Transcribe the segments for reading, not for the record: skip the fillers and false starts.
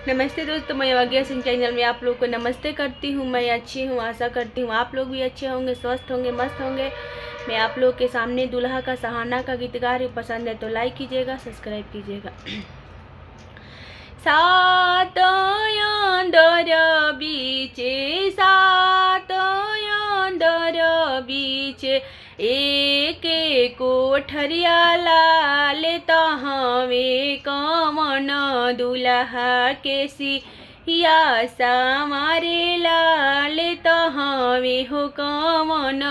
नमस्ते दोस्तों, मैं अवज्ञा सिंह चैनल में आप लोग को नमस्ते करती हूँ। मैं अच्छी हूँ, आशा करती हूँ आप लोग भी अच्छे होंगे, स्वस्थ होंगे, मस्त होंगे। मैं आप लोग के सामने दुल्हा का सहाना का गीत गा रही हूँ। पसंद है तो लाइक कीजिएगा, सब्सक्राइब कीजिएगा। सात अंदर बीचे, सात अंदर बीचे, एक कोठरिया लाल तहवे कमन दुल्हा के सिया सामारे लाल तहवे हो कमन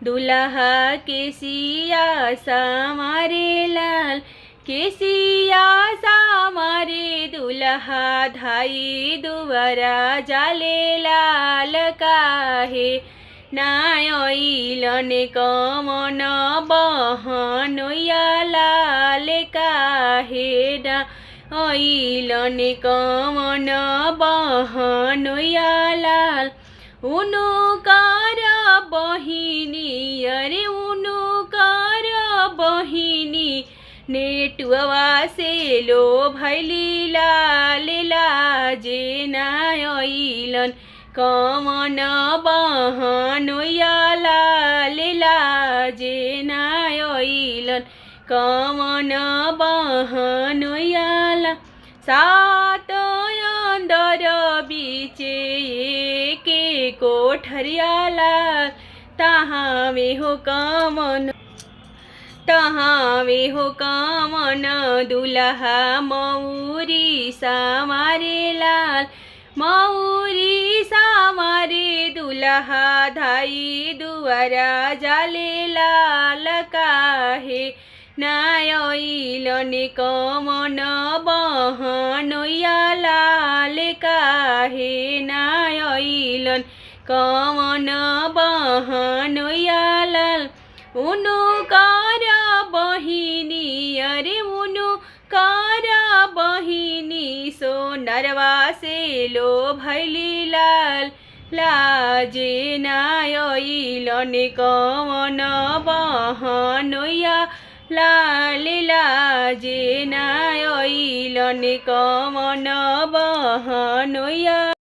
दुल्हा के सिया सामारे लाल के सिया सामारे दुल्हा धाई दुवरा जाले लाल काहे नायलन कमन बहनोया लाल काहे नायलन कमन बहनोया लाल उनु कर बहिनी, अरे उनु कर बहिनी नेटुआ से लो भैली लाल लाजे नायलन कमन बहनोया लाल लाजे नायलन कमन बहनोया ला सात अंदर बीचे के कोठरिया लाल तहावे हो कमन, तहावे हो कमन दुल्हा मौरी सामारे लाल, मौरी सामारे दुल्हा धाई दुआरा जाले लाल काहे नायलन कमन बहनोया लाल काहे नायलन कमन बहनोया लाल उनु कर बहिनी, अरे उनु कर बहिनी सोनरवा से लो भैली लाल लाजे नायलन कमन बहनोया लाल लाजे नायलन कमन बहनोया।